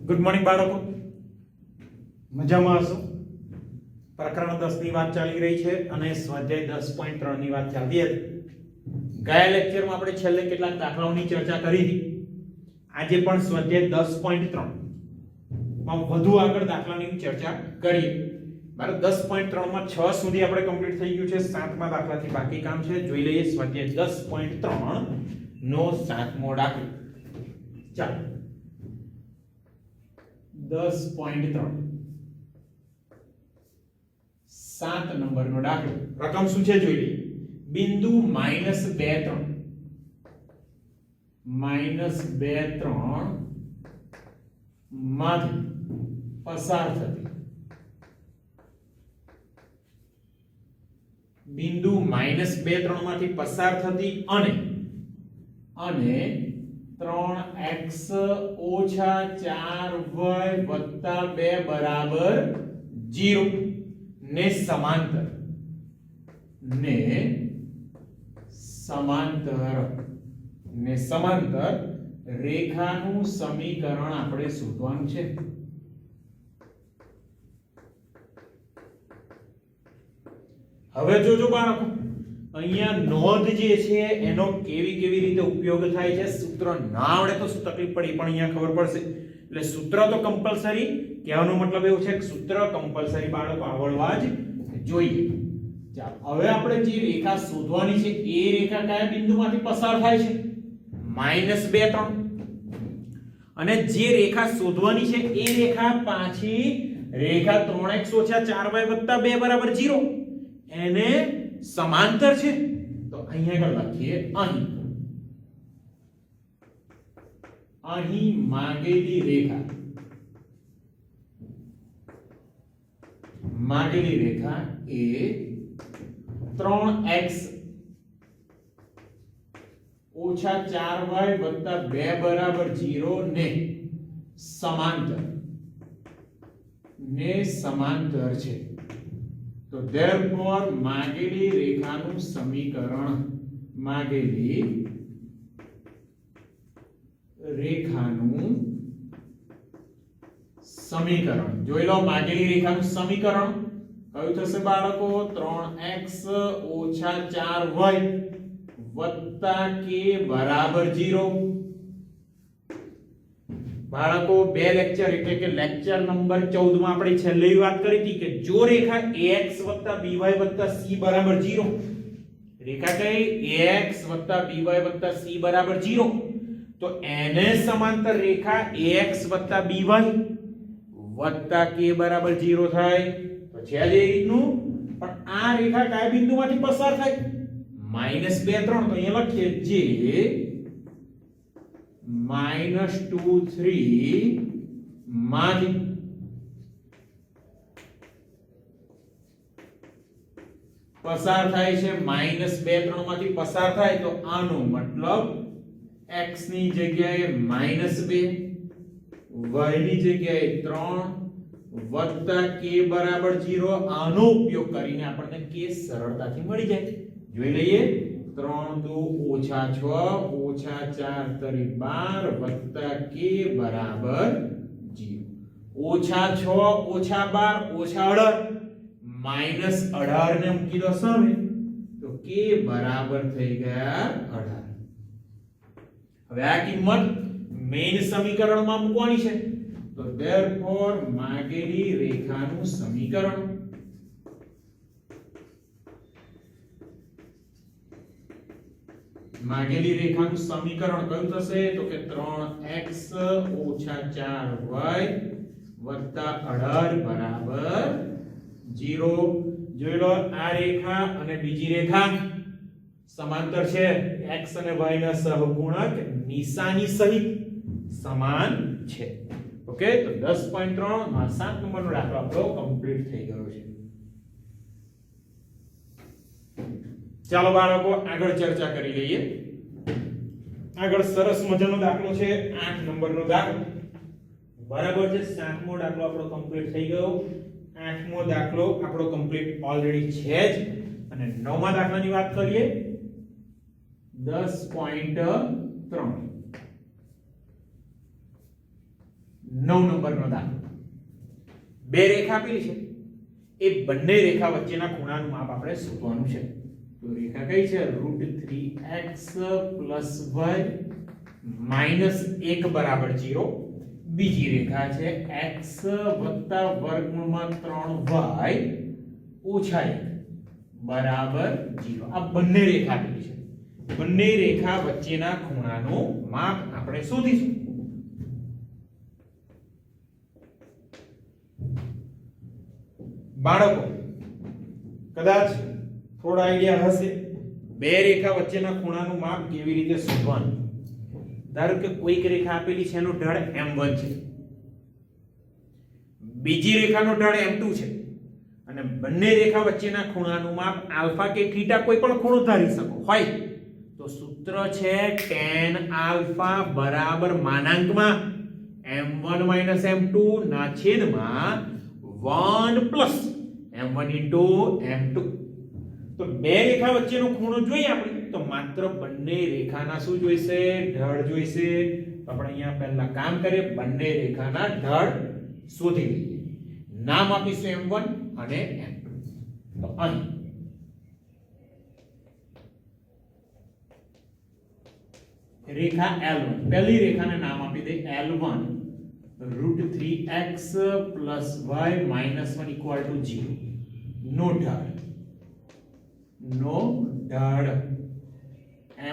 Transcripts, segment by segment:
Good morning બાળકો, મજામાં હશો? પ્રકરણ 10 ની વાત ચાલી રહી છે અને સ્વાધ્યાય 10.3 ની વાત ચાલતી હતી. ગયા લેક્ચરમાં આપણે છેલ્લે કેટલાક દાખલાઓની ચર્ચા કરી હતી. આજે પણ સ્વાધ્યાય 10.3 માં વધુ આગળ દાખલાની ચર્ચા કરીએ. બરાબર, 10.3 માં 6 સુધી આપણે કમ્પ્લીટ થઈ ગયું છે. 7મા દાખલાથી બાકી કામ છે. જોઈ લઈએ સ્વાધ્યાય 10.3 નો 7મો દાખલો. ચાલો 10.3 7 નંબરનો દાખલો. રકમ શું છે જોઈ લઈએ. બિંદુ -2 3 માંથી પસાર થતી બિંદુ -2 3 માંથી પસાર થતી અને 3x - 4y + 2 બરાબર 0 ને સમાંતર રેખાનું સમીકરણ આપણે શોધવાનું છે. હવે જોજો બાળકો, અહીંયા નોંધ જે છે એનો કેવી રીતે ઉપયોગ થાય છે. સૂત્ર ના આવડે તો શું તકલીફ પડી, પણ અહીંયા ખબર પડશે. એટલે સૂત્ર તો કમ્પલસરી, કહેવાનો મતલબ એવું છે કે સૂત્ર કમ્પલસરી બાળકો આવડવા જ જોઈએ. ચાલો હવે આપણે જે રેખા શોધવાની છે એ રેખા કયા બિંદુમાંથી પસાર થાય છે? -2 3. અને જે રેખા શોધવાની છે એ રેખા પાછી રેખા 3x - 4y + 2 બરાબર 0 એને સમાંતર છે. તો અહીંયા આગળ લખીએ, અહીં માંગેલી રેખા એ 3x - 4y + 2 બરાબર 0 ને સમાંતર છે. તો therefore માંગેલી રેખાનું સમીકરણ જોઈ લો. માંગેલી રેખાનું સમીકરણ કયું થશે બાળકો? 3x - 4y + k બરાબર 0. બાળકો બે લેક્ચર એટલે કે લેક્ચર નંબર 14 માં આપણે છેલ્લી વાત કરી હતી કે જો રેખા ax + by + c બરાબર 0, રેખા કઈ ax + by + c બરાબર 0, તો એને સમાંતર રેખા ax + by + k બરાબર 0 થાય. તો છે જ એ રીતનું, પણ આ રેખા કયા બિંદુમાંથી પસાર થાય? -2 3. તો અહીંયા લખીએ જે -2 3 માંથી પસાર થાય છે. -2 3 માંથી પસાર થાય તો આનો મતલબ x ની જગ્યાએ -2, y ની જગ્યાએ 3 + k બરાબર 0. આનો ઉપયોગ કરીને આપણને k સરળતાથી મળી જાય. જોઈ લઈએ. 3 2 - 6 - 4 * 12 + k બરાબર 0. -6 - 12 - 18 ને મૂકી દો સામે, તો k બરાબર થઈ ગયા 18. હવે આ કિંમત મેઈન સમીકરણમાં મૂકવાની છે. તો therefore માંગેલી રેખાનું સમીકરણ કયું થશે? તો કે 3x - 4y + 18 બરાબર 0. જોઈ લો, આ રેખા અને બીજી રેખા સમાંતર છે. x અને y ના સહગુણક નિશાની સહિત સમાન છે. ઓકે, તો 10.3 માં 7 નંબરનો દાખલો આપણો કમ્પ્લીટ થઈ ગયો છે. ચાલો બાળકો આગળ ચર્ચા કરી લઈએ. આગળ સરસ મજાનો દાખલો છે, 8 નંબરનો દાખલો. બરાબર છે, 7મો દાખલો આપણો કમ્પ્લીટ થઈ ગયો. 8મો દાખલો આપણો કમ્પ્લીટ ઓલરેડી છે જ. અને 9મા દાખલાની વાત કરીએ. 10.3 9 નંબરનો દાખલો. બે રેખા આપેલી છે, એ બંને રેખા વચ્ચેના ખૂણાનું માપ આપણે શોધવાનું છે. તો રેખા કઈ છે? √3x + y -1 બરાબર 0. બીજી રેખા છે x + વર્ગમૂળમાં 3y ઓછા 1 બરાબર 0. આ બંને રેખા આપેલી છે. બંને રેખા વચ્ચેના ખૂણાનું માપ આપણે શોધીશું. બાળકો કદાચ થોડા આઈડિયા હશે, બે રેખા વચ્ચેના ખૂણાનું માપ કેવી રીતે શોધવાનું. ધારો કે કોઈક રેખા આપેલી છે, એનું ઢાળ m1 છે, બીજી રેખાનો ઢાળ m2 છે, અને બંને રેખા વચ્ચેના ખૂણાનું માપ આલ્ફા કે થીટા કોઈ પણ ખૂણો ધારી શકો હોય તો સૂત્ર છે tan આલ્ફા બરાબર માનાંકમાં m1 - m2 ના છેદમાં 1 પ્લસ m1 into m2. તો બે રેખા વચ્ચેનો ખૂણો જોઈએ આપણે તો માત્ર બંને રેખાના શું જોઈશે? ઢાળ જોઈશે. તો આપણે અહીંયા પહેલા કામ કરીએ, બંને રેખાના ઢાળ શોધી લઈએ. નામ આપીશું m1 અને m2. તો અહીં રેખા L1, પહેલી રેખાને નામ આપી દે L1. √3x + y -1 = 0. નો ઢાળ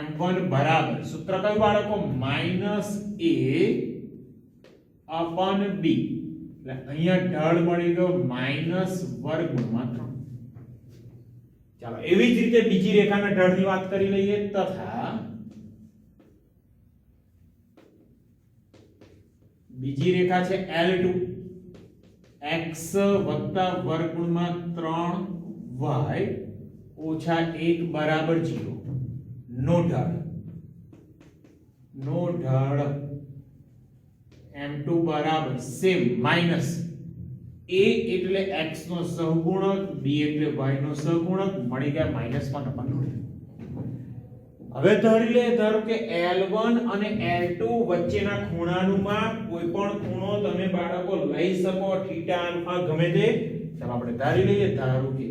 m1 બરાબર સૂત્ર કયું બાળકો? -a/b. એટલે અહીંયા ઢાળ મળી ગયો -વર્ગમૂળમાં 3. ચાલો એવી જ રીતે બીજી રેખાના ઢાળની વાત કરી લઈએ. તથા બીજી રેખા છે L2, x + વર્ગમૂળમાં 3y ઓછા 1 બરાબર 0. નો ઢાળ m2 બરાબર સેમ માઈનસ a એટલે x નો સહગુણક, b એટલે y નો સહગુણક, મળી ગયા -1/√. હવે ધારો કે L1 અને L2 વચ્ચેના ખૂણાનું માપ કોઈ પણ ખૂણો તમે બાળકો લઈ શકો, થીટા આલ્ફા ગમે તે. ચાલો આપણે ધારી લઈએ. ધારો કે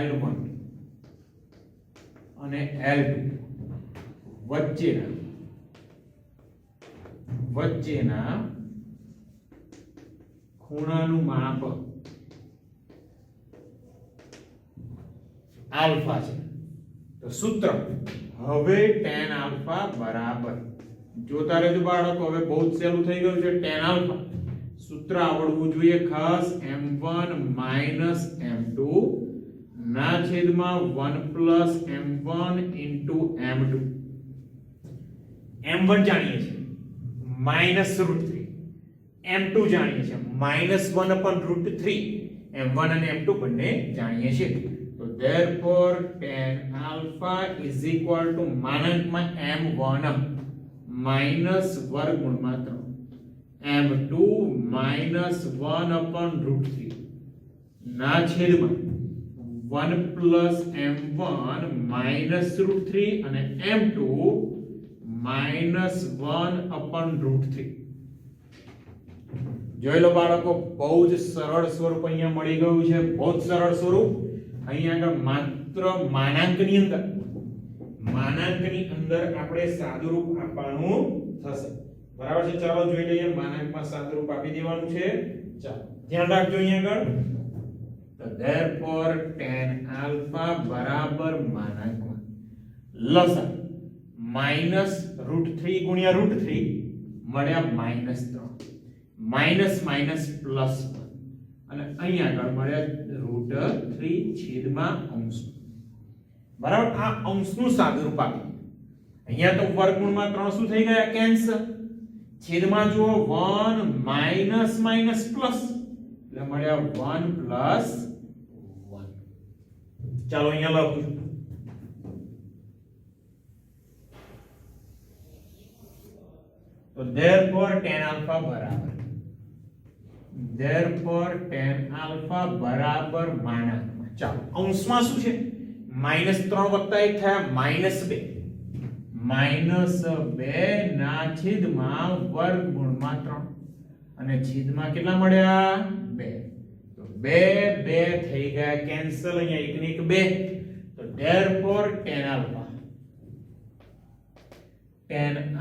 L1 અને L2 વચ્ચેના ખૂણાનું માપ આલ્ફા છે. તો સૂત્ર હવે tan આલ્ફા બરાબર, જોતા રહેજો બાળકો, હવે બહુ જ સહેલું થઈ ગયું છે. tan આલ્ફા સૂત્ર આવડવું જોઈએ ખાસ, m1 - m2 ના છેદમાં 1 plus m1 into m2. m1 જાણીએ છીએ -√3, m2 જાણીએ છીએ -1/√3. m1 અને m2 બંને જાણીએ છીએ. તો therefore tan alpha is equal to માનાંકમાં m1 -વર્ગમૂળમાં 3 m2 -1/√3 ના છેદમાં 1 પ્લસ m1 -√3 અને m2 -1/√3. જોઈ લો બાળકો, બહુ જ સરળ સ્વરૂપ અહીંયા મળી ગયું છે. બહુ જ સરળ સ્વરૂપ. અહીંયા આગળ માત્ર માનાંકની અંદર આપણે સાદુરૂપ આપવાનું થશે. બરાબર છે? ચાલો જોઈ લઈએ. માનાંકમાં સાદુરૂપ આપી દેવાનું છે. ચાલો ધ્યાન રાખજો અહીંયા આગળ. તો therefore tan alpha બરાબર માનાંકમાં લસા -√3 ગુણ્યા √3 મળ્યા -3, માઈનસ માઈનસ પ્લસ 1 અને અહીંયા આગળ મળ્યા √3 છેદમાં અંશ. બરાબર? આ અંશનું સાદુરૂપ આપી. અહીંયા તો વર્ગમૂળમાં 3 શું થઈ ગયા? કેન્સલ. છેદમાં જુઓ 1 માઈનસ માઈનસ પ્લસ એટલે મળ્યા 1 પ્લસ 1. ચાલો અહીંયા લખું છું. તો therefore tan alpha બરાબર માનાંકમાં. ચાલો અંશમાં શું છે? -3 + 1 થયા -2. -2 ના છેદમાં વર્ગમૂળમાં 3 અને છેદમાં કેટલા મળ્યા 2 તો 2 2 થઈ ગયા કેન્સલ અહીંયા એક ને એક 2 તો therefore tan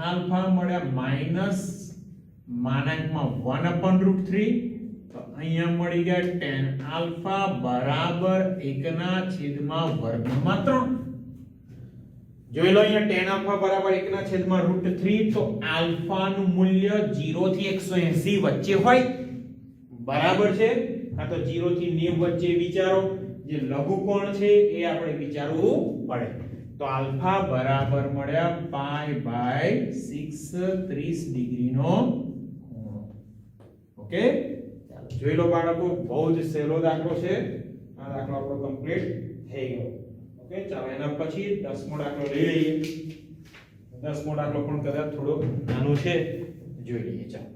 alpha મળ્યા માઈનસ -1/√3 તો અહીંયા મળી ગયા tan alpha બરાબર 1 ના છેદમાં વર્ગમૂળમાં 3 જોઈ લો અહીંયા tan alpha બરાબર 1 ના છેદમાં √3 તો આલ્ફા નું મૂલ્ય 0 થી 180 વચ્ચે હોય બરાબર છે આ તો 0 થી 90 વચ્ચે વિચારો જે લઘુકોણ છે એ આપણે વિચારવું પડે તો આલ્ફા બરાબર મળ્યા π/6 30 ડિગ્રી નો ખૂણો ઓકે ચાલો જોઈ લો બાળકો બહુ જ સહેલો દાખલો છે આ દાખલો આપણો કમ્પ્લીટ થઈ ગયો ઓકે ચાલો એના પછી 10મો દાખલો લઈ લઈએ 10મો દાખલો પણ કદાચ થોડો નાનો છે જોઈ લઈએ ચાલો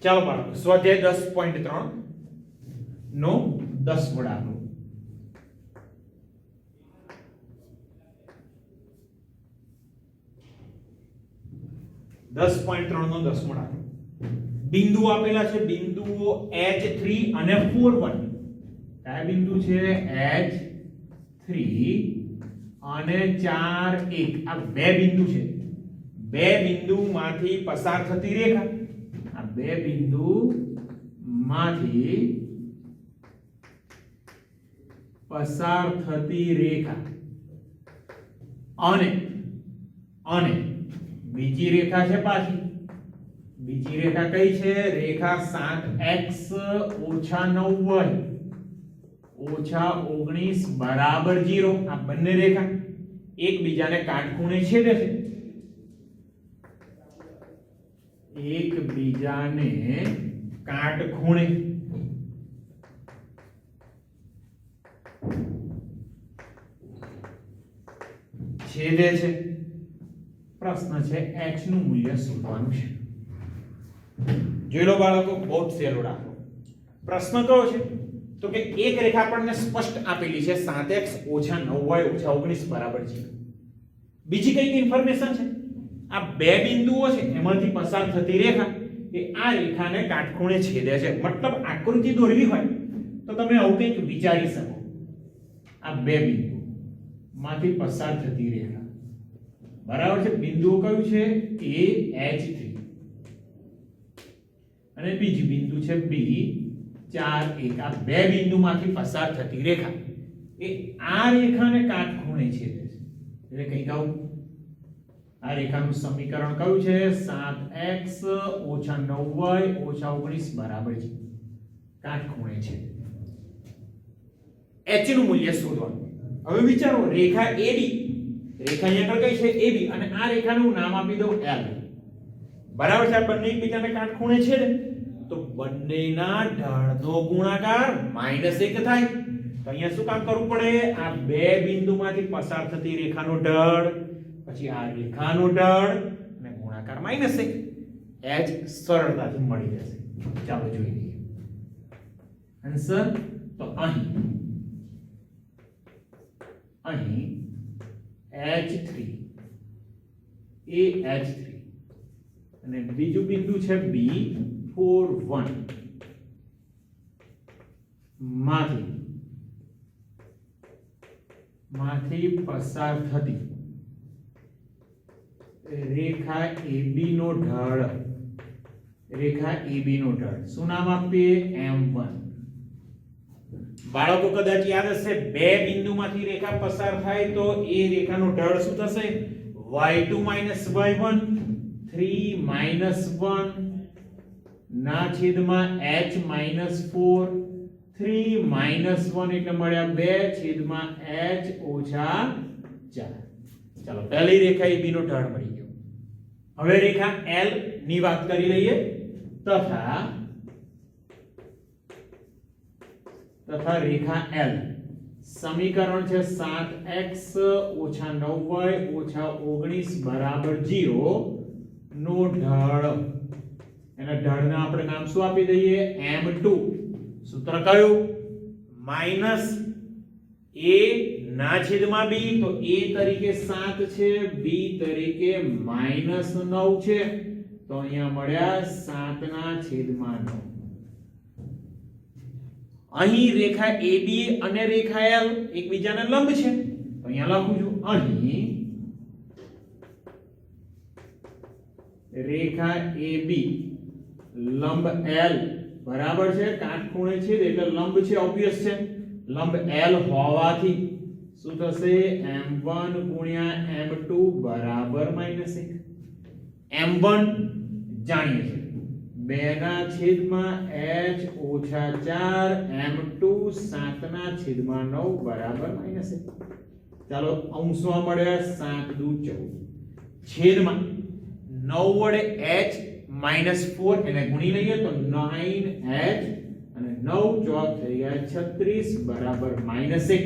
ચાલો બાળકો સ્વાધ્યાય 10.3 નો 10મો દાખલો 10.3 નો 10મો દાખલો બિંદુ આપેલા છે બિંદુઓ H3 અને 4 1 કયા બિંદુ છે H3 અને 4 1 આ બે બિંદુ છે બે બિંદુમાંથી પસાર થતી રેખા આ બે બિંદુમાંથી પસાર થતી રેખા અને બીજી રેખા છે પાછી બીજી રેખા કઈ છે રેખા 7x - 9y - 19 બરાબર 0 આ બંને રેખા એકબીજાને કાટખૂણે છેદે છે એકબીજાને કાટખૂણે છેદે છે પ્રશ્ન છે x નું મૂલ્ય શોધવાનું છે જોઈ લો બાળકો બહુ જ સહેલો દાખલો પ્રશ્ન કયો છે તો કે એક રેખા આપણને સ્પષ્ટ આપેલી છે 7x - 9y - 19 બરાબર 0 બીજી કઈ ઇન્ફોર્મેશન છે આ બે બિંદુઓ છે એમાંથી પસાર થતી રેખા એ આ રેખાને કાટખૂણે છેદે છે મતલબ આકૃતિ દોરવી હોય તો તમે આવું કંઈક વિચારી શકો આ બે બિંદુ માંથી પસાર થતી રેખા બરાબર છે બિંદુ કયું છે A H3 અને બીજી બિંદુ છે B 4 1 આ બે બિંદુમાંથી પસાર થતી રેખા એ આ રેખાને કાટખૂણે છેદે છે એટલે કઈ કહું આ રેખાનું સમીકરણ કયું છે 7x - 9y - 19 બરાબર છે કાટખૂણે છે h નું મૂલ્ય શોધવાનું હવે વિચારો રેખા AB રેખા અહીંયા આગળ કઈ છે AB અને આ રેખાનું નામ આપી દો L બરાબર છે આ બંને એકબીજાને કાટખૂણે છે તો બંનેના ઢાળનો ગુણાકાર -1 થાય તો અહીંયા શું કામ કરવું પડે આ બે બિંદુમાંથી પસાર થતી રેખાનો ઢાળ પછી આ રેખાનો ઢાળ અને ગુણાકાર -1 h સરળતાથી મળી જશે ચાલો જોઈ લઈએ આન્સર તો અહીં H3 એ H3 અને બીજું બિંદુ છે B41 માંથી પસાર થતી રેખા AB નો ઢાળ શું નામ આપીએ M1 બાળકો કદાચ યાદ હશે બે બિંદુમાંથી રેખા પસાર થાય તો એ રેખાનો ઢાળ શું થશે y2 - y1 3 - 1 ના છેદમાં h - 4 3 - 1 એટલે મળ્યા 2 છેદમાં h - 4 ચાલો પહેલી રેખા AB નો ઢાળ મળી ગયો હવે રેખા L ની વાત કરી લઈએ તથા રેખા L સમીકરણ છે 7x ઓછા 9y ઓછા 19 બરાબર 0 નો ઢાળ. એના ઢાળને આપણે નામ શું આપી દઈએ? m2. સૂત્ર કયું? માઈનસ a ના છેદમાં b, તો a તરીકે 7 છે, b તરીકે માઈનસ 9 છે, તો અહીંયા મળ્યા 7 ના છેદમાં 9. અહીં રેખા AB અને રેખા L એકબીજાને લંબ છે, તો અહીંયા લખું છું અહીં રેખા AB લંબ L બરાબર છે, કાટખૂણે છેદ એટલે લંબ છે, ઓબ્વિયસ છે. લંબ L હોવાથી શું થશે? m1 ગુણ્યા m2 બરાબર -1. m1 જાણીએ છીએ 2 ના છેદમાં h ઓછા 4, m2 7 ના છેદમાં 9 બરાબર -1. ચાલો અંશમાં મળ્યા 7 દુ 14 છેદમાં 9 વડે h -4 એને ગુણી લઈએ તો 9h અને 9 ચોક થઈ ગયા 36 બરાબર -1.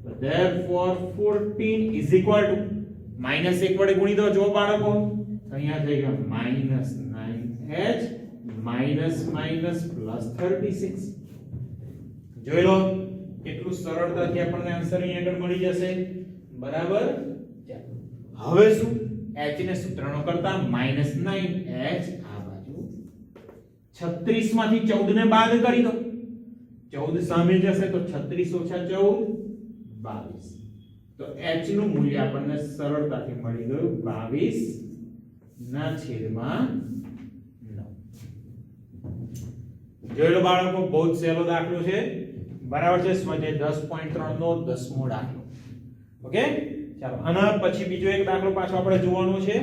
તો therefore 14 is equal to -1 વડે ગુણી દો જો બાળકો, તો અહીંયા થઈ ગયા -9h માઈનસ માઈનસ પ્લસ 36. જોઈ લો કેટલું સરળતાથી આપણને આન્સર અહીં આગળ મળી જશે. બરાબર. હવે શું? h ને સૂત્રનો કરતા -9h આ બાજુ 36 માંથી 14 ને બાદ કરી દો. 14 સામે જશે તો 36 ઓછા 14 22. તો h નું મૂલ્ય આપણને સરળતાથી મળી ગયું 22 ના છેદમાં 9. જોઈ લો બાળકો, બહુ જ સહેલો દાખલો છે. બરાબર છે. સ્વાધ્યાય 10.3 નો 10મો દાખલો. ઓકે, ચાલો આના પછી બીજો એક દાખલો પાછો આપણે જોવાનો છે.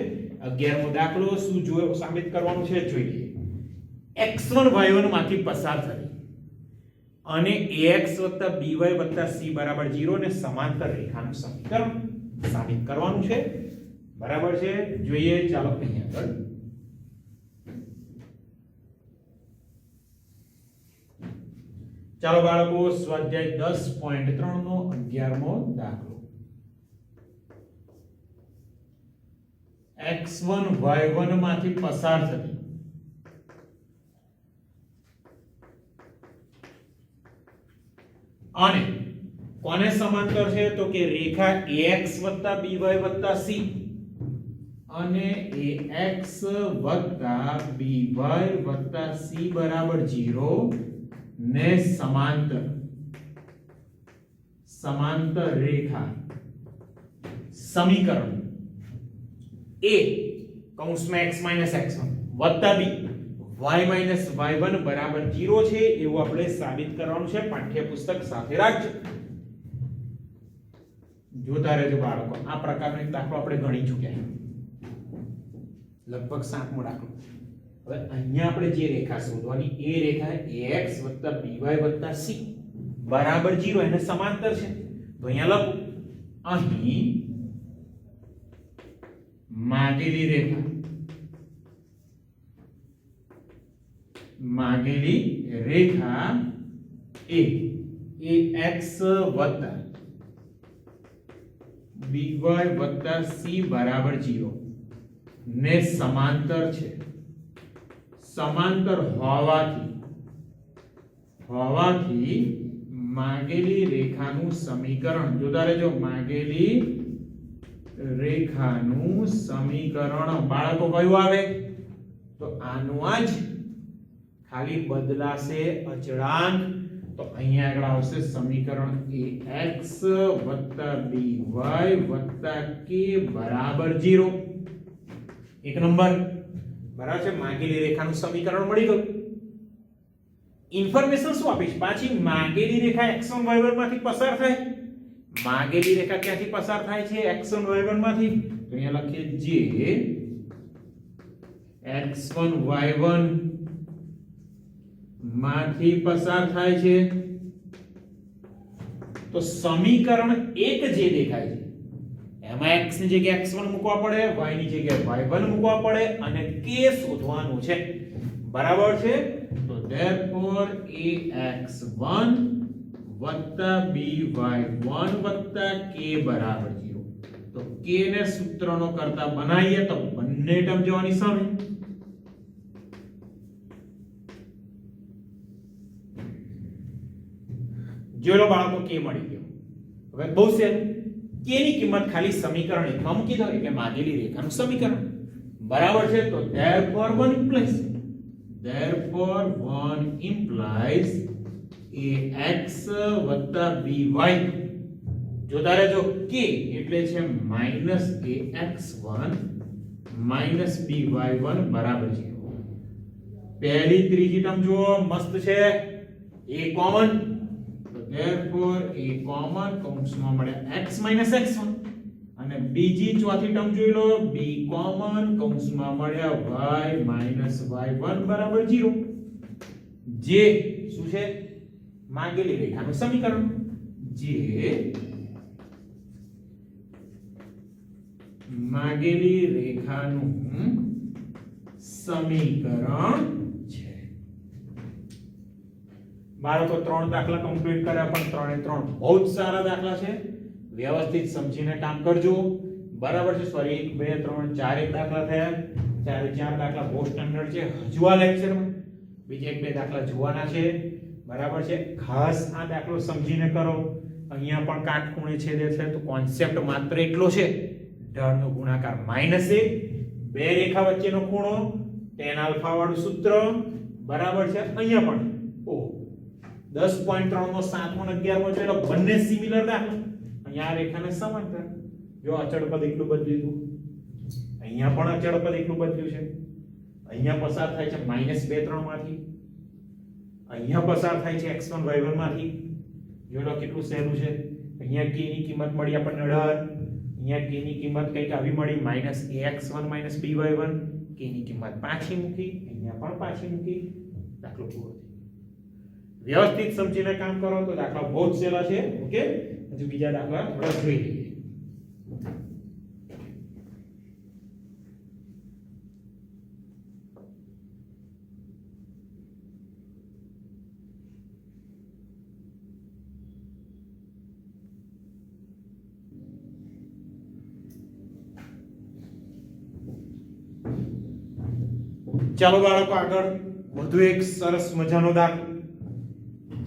11મો દાખલો શું સાબિત કરવાનું છે જોઈએ. x1 y1 માંથી પસાર થઈ અને ax by c બરાબર 0 ને સમાંતર રેખાનું સમીકરણ સાબિત કરવાનું છે. બરાબર છે. જોઈએ ચાલો અહીંયા આગળ. ચાલો બાળકો, સ્વાધ્યાય 10.3 નો 11મો દાખલો. x1 y1 માંથી પસાર થતી અને કોને સમાંતર છે? તો કે રેખા ax by c અને ax by c બરાબર 0 ને સમાંતર રેખા સમીકરણ a કૌંસમાં x x1 વત્તા b y y1 બરાબર 0 છે એવું આપણે સાબિત કરવાનું છે. પાઠ્યપુસ્તક સાથે રાખજો. જોતા રહેજો બાળકો. આ પ્રકારનો એક દાખલો આપણે ગણી ચૂક્યા, લગભગ 7મો દાખલો. હવે અહીંયા આપણે જે રેખા શોધવાની એ રેખા ax by c બરાબર 0 એને સમાંતર છે. તો અહીંયા લખો અહીં માગેલી રેખા ax by c બરાબર 0 ને સમાંતર છે. સમાંતર હોવાથી માગેલી રેખાનું સમીકરણ, જોતા રહેજો, માગેલી રેખાનું સમીકરણ બાળકો કયું આવે? તો આનું આ જ, ખાલી બદલાશે અચળાંક. તો અહીંયા આગળ આવશે સમીકરણ ax by k બરાબર 0. એક નંબર. બરાબર છે. માગેલી રેખાનું સમીકરણ મળી ગયું. ઇન્ફોર્મેશન શું આપીશ પાછી? માગેલી રેખા x1 y1 માંથી પસાર થાય. માગેલી રેખા ક્યાંથી પસાર થાય છે? x1 y1 માંથી. તો અહીંયા લખીએ જે x1 y1 માંથી પસાર થાય છે. તો સમીકરણ 1 જે દેખાય છે એમાં x ની જગ્યાએ x1 મૂકવા પડે, y ની જગ્યાએ y1 મૂકવા પડે અને k શોધવાનું છે. બરાબર છે. તો therefore ax1 વત્તા by1 વત્તા k બરાબર 0. તો k ને સૂત્રનો કરતા બનાવીએ તો બંને ટર્મ જવાની સામે. જોઈ લો બાળકો, k મળી ગયો. હવે બહુ સહેલું, k ની કિંમત ખાલી સમીકરણ 1 માં મૂકી દો એટલે માગેલી રેખાનું સમીકરણ બરાબર છે. તો therefore 1 implies ax વત્તા by. જોતા રહેજો, k એટલે છે -ax1 by1 બરાબર 0. પહેલી ત્રીજી ટર્મ જુઓ, મસ્ત છે, a કોમન. તો therefore a કોમન કૌંસમાં મળે x x1 અને બીજી ચોથી ટર્મ જોઈ લો, b કોમન કૌંસમાં મળ્યા y y1 બરાબર 0. જે શું છે? માંગેલી રેખાનું સમીકરણ. જે માંગેલી રેખાનું સમીકરણ છે. બાળકો 3 દાખલા કમ્પ્લીટ કર્યા, પણ 3 એ 3 બહુ જ સારા દાખલા છે. વ્યવસ્થિત સમજીને કામ કરજો, બરાબર છે. સોરી, 1 2 3 4 એક દાખલા થયા, 4 દાખલા બહુ સ્ટાન્ડર્ડ છે. હજુ આ લેક્ચરમાં બીજા 1 2 દાખલા જોવાના છે, બરાબર છે. ખાસ આ દાખલો સમજીને કરો. અહીંયા પણ કાટખૂણે છેદે છે, તો કોન્સેપ્ટ માત્ર એટલો છે, ઢળનો ગુણાકાર -1, બે રેખા વચ્ચેનો ખૂણો, tan આલ્ફા વાળું સૂત્ર, બરાબર છે. અહીંયા પણ 10.3 નો 7 અને 11 માં જોઈ લો, બંને સિમિલર દાખલા. અહીંયા આ રેખાને સમાંતર, જો અચળ પદ એટલું બદલ્યું હતું, અહીંયા પણ અચળ પદ એટલું બદલ્યું છે. અહીંયા પસાર થાય છે -2 3 માંથી, અહીંયા પસાર થાય છે x1 y1 માંથી. જો લો કેટલું સહેલું છે. અહીંયા k ની કિંમત મળી આપણને 18, અહીંયા k ની કિંમત કંઈક આવી મળી -ax1 by1, k ની કિંમત પાછી મૂકી, અહીંયા પણ પાછી મૂકી, દાખલો પૂરો થયો. વ્યવસ્થિત સમજીને કામ કરો તો દાખલા બહુ જ સહેલા છે. ઓકે, હજુ બીજા દાખલા થોડા જોઈ લઈએ. ચાલો બાળકો, આગળ વધુ એક સરસ મજાનો દાખલો,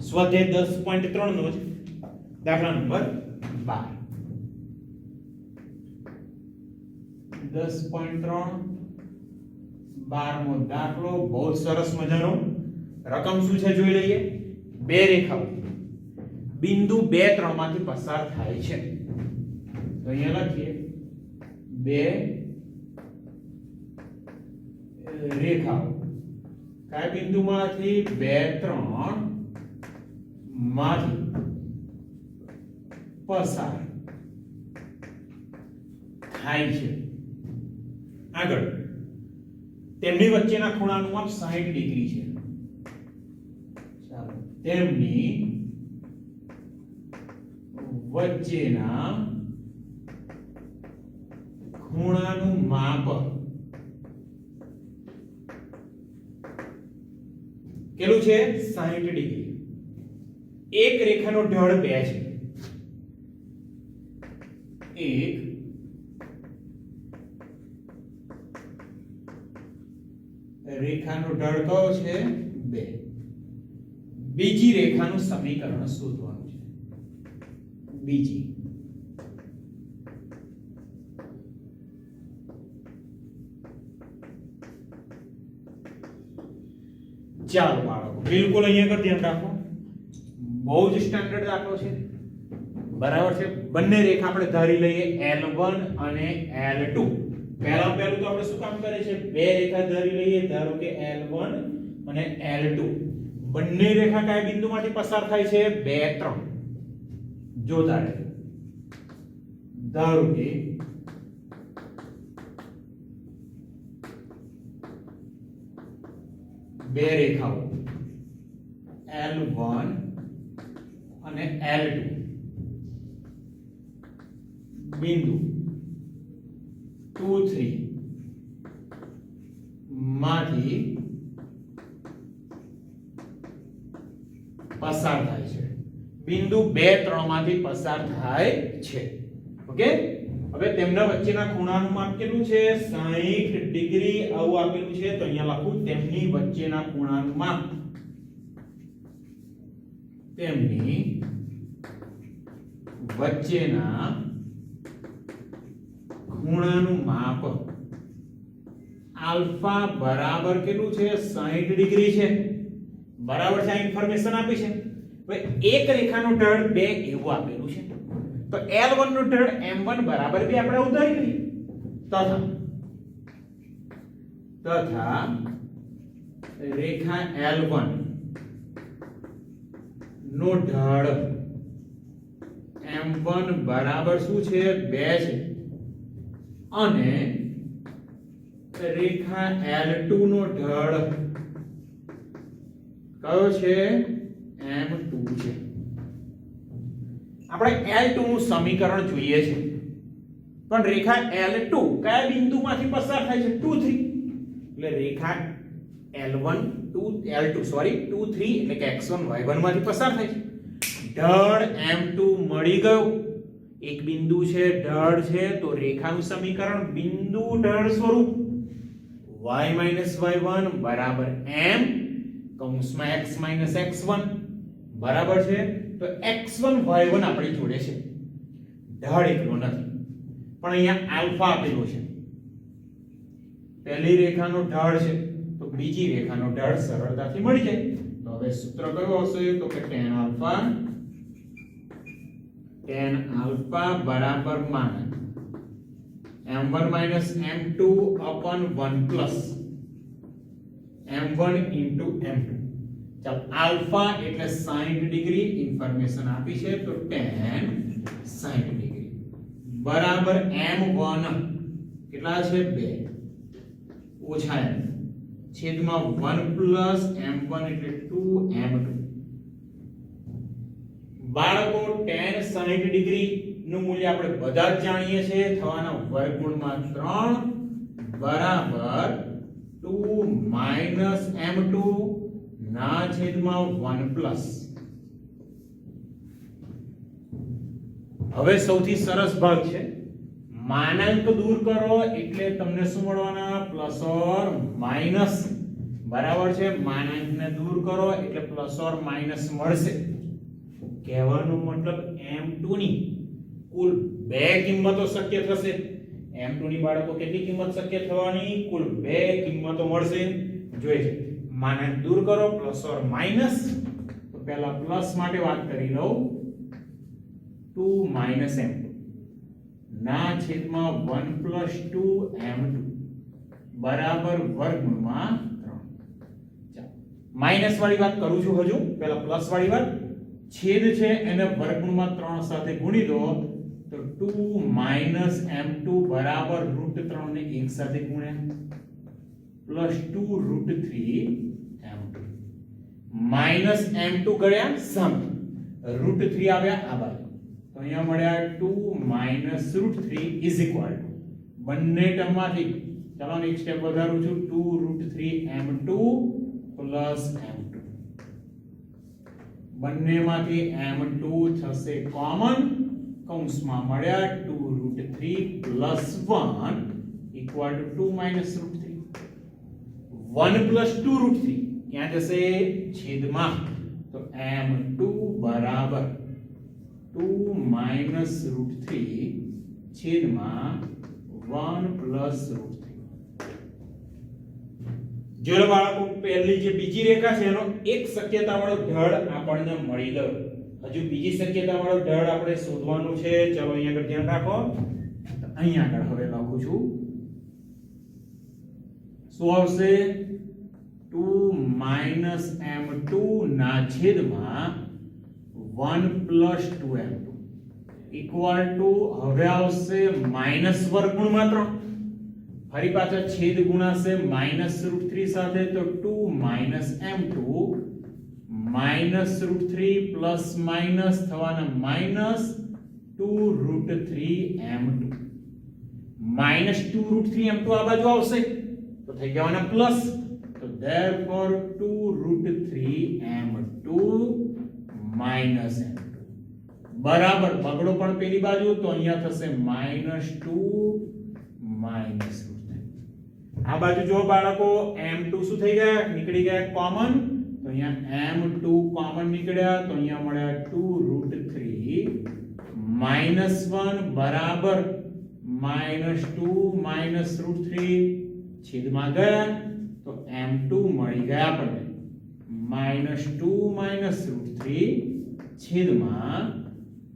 સ્વાધ્યાય 10.3 નો જ દાખલા નંબર 12. 10.3 12મો દાખલો, બહુ સરસ મજાનો. રકમ શું છે જોઈ લઈએ. બે રેખાઓ બિંદુ 2 3 માંથી પસાર થાય છે. તો અહીંયા લખીએ, બે રેખાઓ કયા બિંદુમાંથી? 2 3 માંથી પસાર થાય છે. આગળ તેમની વચ્ચેના ખૂણાનું માપ 60 ડિગ્રી છે. ચાલો, તેમની વચ્ચેના ખૂણાનું માપ કેટલું છે? 60 ડિગ્રી. એક રેખાનો ઢળ 2 છે. એક રેખાનો ઢળ કયો છે? 2. બીજી રેખાનું સમીકરણ શોધવાનું છે. બીજી ચાલો બાળકો, બિલકુલ અહીંયા પર ધ્યાન રાખો, બહુ જ સ્ટાન્ડર્ડ દાખલો છે, બરાબર છે. બંને રેખા આપણે ધારી લઈએ, L1 અને L2. પહેલું તો આપણે શું કામ કરે છે? બે રેખા ધારી લઈએ. ધારો કે L1 અને L2. બંને રેખા કયા બિંદુમાંથી પસાર થાય છે? 2 3. જોતા રહે. ધારો કે બે રેખાઓ L1 અને L2 બિંદુ 2 3 માંથી પસાર થાય છે. બિંદુ 2 3 માંથી પસાર થાય છે. ઓકે, હવે તેમના વચ્ચેના ખૂણાનું માપ કેટલું છે? 60 ડિગ્રી આવું આપેલું છે. તો અહીંયા લખું તેમની વચ્ચેના ખૂણાનું માપ. તેમની વચ્ચેના ખૂણાનું માપ આલ્ફા બરાબર કેટલું છે? 60 ડિગ્રી છે. બરાબર છે. આ ઇન્ફોર્મેશન આપી છે. હવે એક રેખાનું ઢળ 2 એવું આપેલું છે. તો L1 નું ઢળ M1 બરાબર 2 આપણે ઉધારી કરીએ. તથા રેખા L1 નો ઢળ M1 બરાબર શું છે? 2 છે. અને રેખા L2 નો ઢળ કયો છે? M2 છે. આપણે L2 નું સમીકરણ જોઈએ છે. પણ રેખા L2 કયા બિંદુમાંથી પસાર થાય છે? 2 3. એટલે રેખા L1 L2 સોરી 2 3 એટલે કે x1 y1 માંથી પસાર થાય છે. ઢળ M2 મળી ગયું. એક બિંદુ છે, ઢળ છે, તો રેખાનું સમીકરણ બિંદુ ઢળ સ્વરૂપ y y1 બરાબર m કૌંસમાં x x1 બરાબર છે. તો x1 y1 આપણી જોડે છે. ઢળ એકલો નથી, પણ અહીંયા આલ્ફા આપેલો છે. પહેલી રેખાનો ઢળ છે, તો બીજી રેખાનો ઢળ સરળતાથી મળી જાય. તો હવે સૂત્ર કયું આવશે? તો કે tan આલ્ફા બરાબર માન m1 m2 upon 1 plus m1 into m2. ચાલો, આલ્ફા એટલે 60 ડિગ્રી ઇન્ફોર્મેશન આપી છે. તો tan 60 ડિગ્રી બરાબર m1 કેટલા છે? 2 ઓછા m છેદમાં 1 plus m1 એટલે 2m2. બાળકો tan 60 ડિગ્રી નું મૂલ્ય આપણે બધા જ જાણીએ છીએ. થવાના વર્ગમૂળમાં 3 બરાબર 2 minus m2 ના છેદમાં 1 plus. હવે સૌથી સરસ ભાગ છે. માનાંક દૂર કરો એટલે તમને શું મળવાના? Plus or minus. બરાબર છે. માનાંકને દૂર કરો એટલે પ્લસ ઓર માઈનસ મળશે. કહેવાનો મતલબ m2 ની કુલ 2 કિંમતો શક્ય થશે. m2 ની બાળકો કેટલી કિંમત શક્ય થવાની? કુલ 2 કિંમતો મળશે. જોઈએ માનાંક દૂર કરો પ્લસ ઓર માઈનસ. તો પહેલા પ્લસ માટે વાત કરી લઉં. 2 minus m2 ના છેદમાં 1 plus 2 m2 બરાબર વર્ગમૂળમાં 3. ચાલો, માઈનસ વાળી વાત કરું છું. હજુ પહેલા પ્લસ વાળી વાત. છેદ છે એને વર્ગમૂળમાં 3 સાથે ગુણી દો તો 2 minus m2 બરાબર √3 ને એક સાથે ગુણ્યા પ્લસ 2 √3 m2 માઈનસ m2 કર્યા સમ √3 આવ્યા આ બાજુ. તો અહીંયા મળ્યા 2 minus √3 is equal to બંને ટર્મમાંથી ચાલો એક સ્ટેપ વધારું છું 2 √3 m2 પ્લસ m2 બંનેમાંથી m2 થશે કોમન. કૌંસમાં મળ્યા 2 √3 plus 1 equal to 2 minus √3. 1 plus 2 √3 ક્યાં જશે? છેદમાં. તો m2 બરાબર 2 minus √3 છેદમાં 1 plus √3. જો બાળકો પહેલી જે બીજી રેખા છે એનો એક શક્યતાવાળો ઢળ આપણને મળી ગયો. હજુ બીજી શક્યતાવાળો ઢળ આપણે શોધવાનું છે. ચલો અહીંયા આગળ ધ્યાન રાખો. અહીંયા આગળ હવે લખું છું. શું આવશે? 2 minus m2 ના છેદમાં 1 plus 2m2 ઇક્વલ ટુ હવે આવશે માઈનસ વર્ગમૂળમાં 3. ફરી પાછા છેદ ગુણાશે માઈનસ √3 સાથે. તો 2 minus m2 minus √3 plus minus થવાના માઈનસ 2 √3m2 માઈનસ 2 √3m2 આ બાજુ આવશે તો થઈ જવાના પ્લસ. તો therefore 2 √3m2 minus m2 બરાબર બગડો પણ પેલી બાજુ તો અહીંયા થશે -2 -√3. આ બાજુ જો બાળકો m2 શું થઈ ગયા નીકળી ગયા કોમન તો અહીંયા m2 કોમન નીકળ્યા તો અહીંયા મળ્યા 2√3 -1 બરાબર -2 -√3 છેદમાં ગયા તો m2 મળી ગયા આપણને -2 -√3 છેદમાં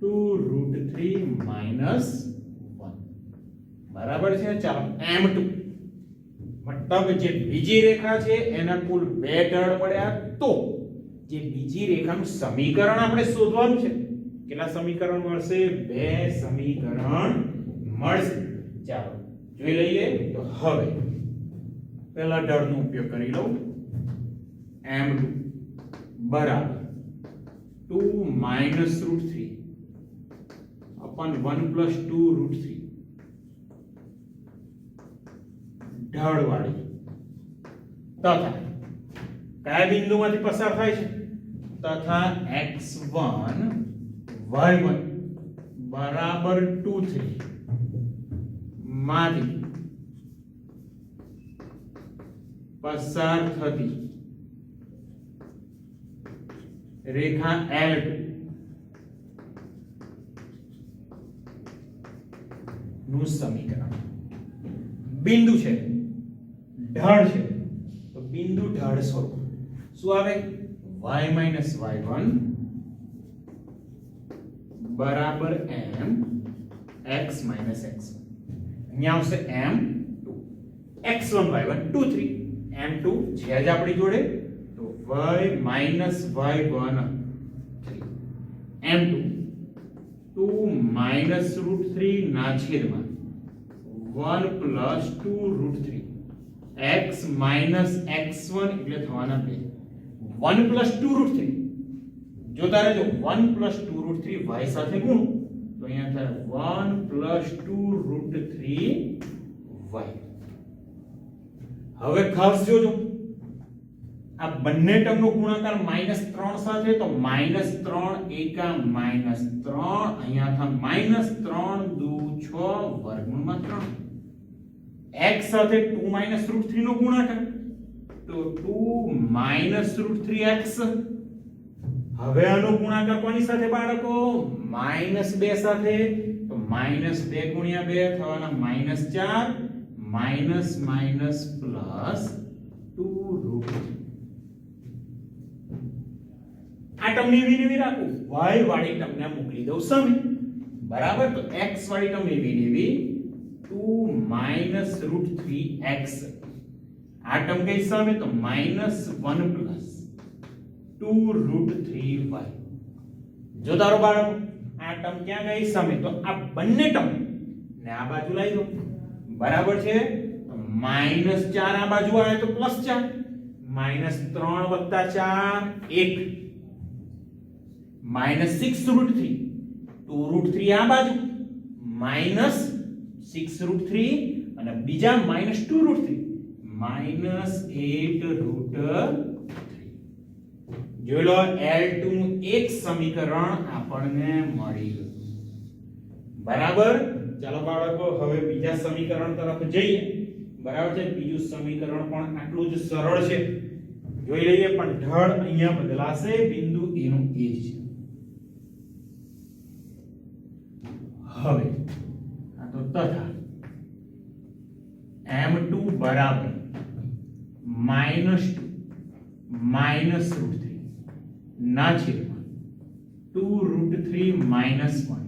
2√3 -1 બરાબર છે. ચાલો m2 મતલબ જે બીજી રેખા છે એના કુલ બે ઢળ મળ્યા તો જે બીજી રેખાનું સમીકરણ આપણે શોધવાનું છે કેટલા સમીકરણ મળશે બે સમીકરણ મળશે. ચાલો જોઈ લઈએ તો હવે પહેલા ઢળનો ઉપયોગ કરી લઉં m2 બરાબર 2 -√3 upon 1 + 2√3 ઢળ વાળી તથા કયા બિંદુમાંથી પસાર થાય છે તથા x1 y1 બરાબર 2 3 માંથી પસાર થતી રેખા L2 નું સમીકરણ બિંદુ છે ઢળ છે તો બિંદુ ઢળ સ્વરૂપ શું આવે y - y1 બરાબર m x - x1 અહીંયા આવશે m2 x1 y1 2 3 m2 છે જ આપણી જોડે તો y - y1 3 m2 2 -√3 ના છેદમાં 1 + 2√3 x - x1 એટલે થવાના 2 1 + 2√3 જોતા રહેજો 1 + 2√3 y સાથે ગુણ તો અહીંયા થાય 1 + 2√3 y. હવે ખાસ જોજો આ બંને ટર્મનો ગુણાકાર -3 સાથે તો -3 એકા -3 અહીંયા થાય -3 દુ 6 વર્ગમૂળમાં 3 x સાથે 2 - √3 નો ગુણાકાર તો 2 - √3x. હવે આનો ગુણાકાર કોની સાથે બાળકો -2 સાથે તો -2 * 2 થવાના -4 +2√3 આ ટર્મને એવી રાખું y વાળી ટર્મને મોકલી દઉં સામે બરાબર તો x વાળી ટર્મ એવી 2 -√3x આ ટર્મ કઈ સામે તો -1 + 2√3y. જો તારો બાળકો આ ટર્મ ક્યાં ગઈ સામે તો આ બંને ટર્મ ને આ બાજુ લઈ દો બરાબર છે તો -4 આ બાજુ આવે તો +4 -3 + 4 1 -6√3 2√3 આ બાજુ -6√3 અને બીજા -2√3 -8√3 જોઈ લો L2 નું એક સમીકરણ આપણને મળી ગયું બરાબર. ચાલો બાળકો હવે બીજા સમીકરણ તરફ જઈએ બરાબર છે. બીજું સમીકરણ પણ આટલું જ સરળ છે જોઈ લઈએ પણ ઢળ અહીંયા બદલાશે બિંદુ A નું એ જ છે. હવે આ તો તથા m2 બરાબર -2 - √3 ના છેદમાં 2√3 - 1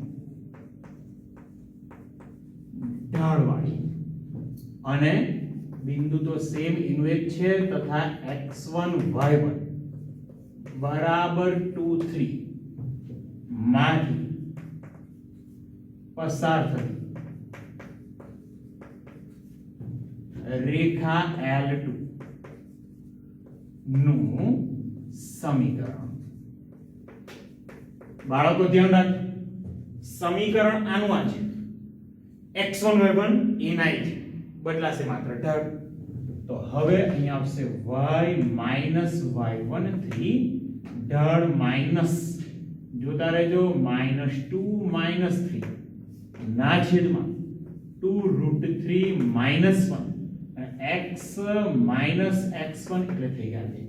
ઢાળ વાળી અને બિંદુ તો સેમ એનું એક છે તથા x1 y1 બરાબર 2 3 માંથી પસાર થતી રેખા L2 નું સમીકરણ બાળકો ધ્યાન રાખજો સમીકરણ આનું આ છે x1 y1 એના છે બદલાશે માત્ર ઢળ તો હવે અહીંયા આવશે y - y1 3 ઢળ માઈનસ જોતા રહેજો -2 -3 ના છેદમાં 2√3 -1 અને x -x1 એટલે થઈ ગયા છે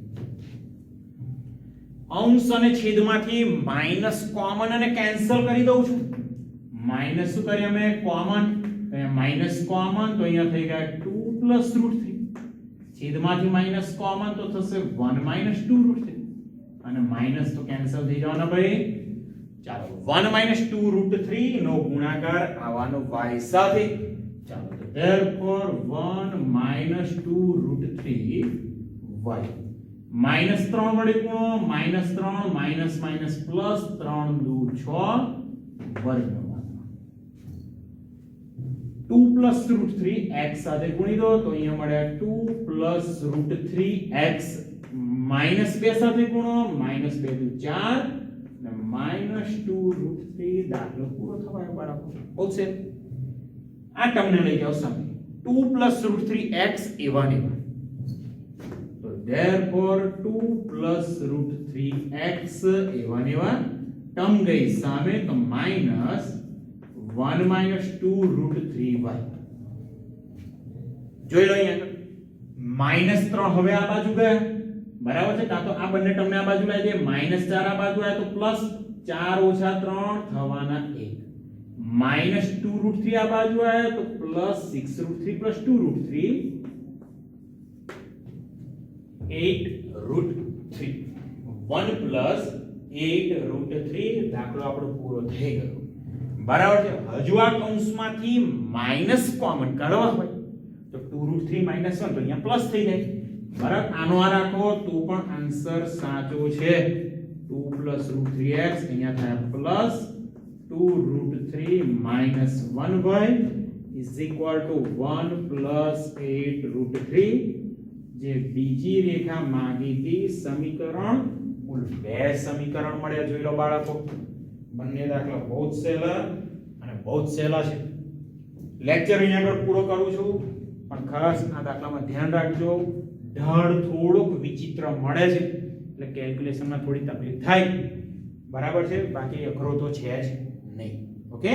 અંશ અને છેદમાંથી માઈનસ કોમન અને કેન્સલ કરી દઉં છું માઈનસ શું કરીએ અમે કોમન માઈનસ કોમન તો અહીંયા થઈ ગયા 2 + √3 છેદમાંથી માઈનસ કોમન તો થશે 1 - 2√3 અને માઈનસ તો કેન્સલ થઈ જવાના ભાઈ ચાલો 1 - 2√3 નો ગુણાકાર આવવાનો y સાથે ચાલો તો therefore 1 - 2√3 y -3 વડે ગુણો -3 માઈનસ માઈનસ પ્લસ 3 દુ 6 વર્ગનો 2 + √3 x સાથે ગુણી દો તો અહીંયા મળ્યા 2 + √3x -2 સાથે ગુણો -2 દુ 4 અને -2√3 દાખલો પૂરો થવાયો બાળકો બહુ છે આ ટર્મને લઈ જાઓ સામે 2 + √3x એવા ને તો therefore 2 + √3x એવા ને એવા ટર્મ ગઈ સામે તો -1 - 2√3y જોઈ લો અહીંયા -3 હવે આ બાજુ ગયા બરાબર છે કાં તો આ બંને ટર્મને આ બાજુ લઈ દે -4 આ બાજુ આવે તો +4 - 3 થવાના 1 -2√3 આ બાજુ આવે તો +6√3 + 2√3 8√3 1 + 8√3 દાખલો આપણો પૂરો થઈ ગયો બરાબર છે હજુ આ કૌંસમાંથી માઈનસ કોમન કાઢવા હોય તો 2√3 - 1 તો અહીંયા પ્લસ થઈ જાય બરાબર આનો આ રાખો તો પણ આન્સર સાચો છે 2 + √3x અહીંયા થાય પ્લસ 2√3 - 1y = 1 + 8√3 જે બીજી રેખા માંગી હતી સમીકરણ કુલ બે સમીકરણ મળ્યા જોઈ લો બાળકો બંને દાખલા બહુ જ સહેલા અને બહુ જ સહેલા છે લેક્ચર અહીંયા આગળ પૂરો કરું છું પણ ખાસ આ દાખલામાં ધ્યાન રાખજો ઢળ થોડોક વિચિત્ર મળે છે એટલે કેલ્ક્યુલેશનમાં થોડી તકલીફ થાય બરાબર છે બાકી અઘરો તો છે જ નહીં ઓકે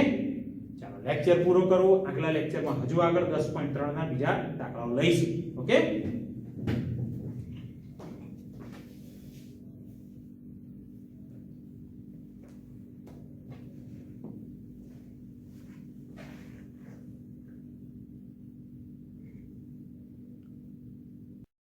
ચાલો લેક્ચર પૂરો કરો આગલા લેક્ચરમાં હજુ આગળ 10.3 ના બીજા દાખલાઓ લઈશું ઓકે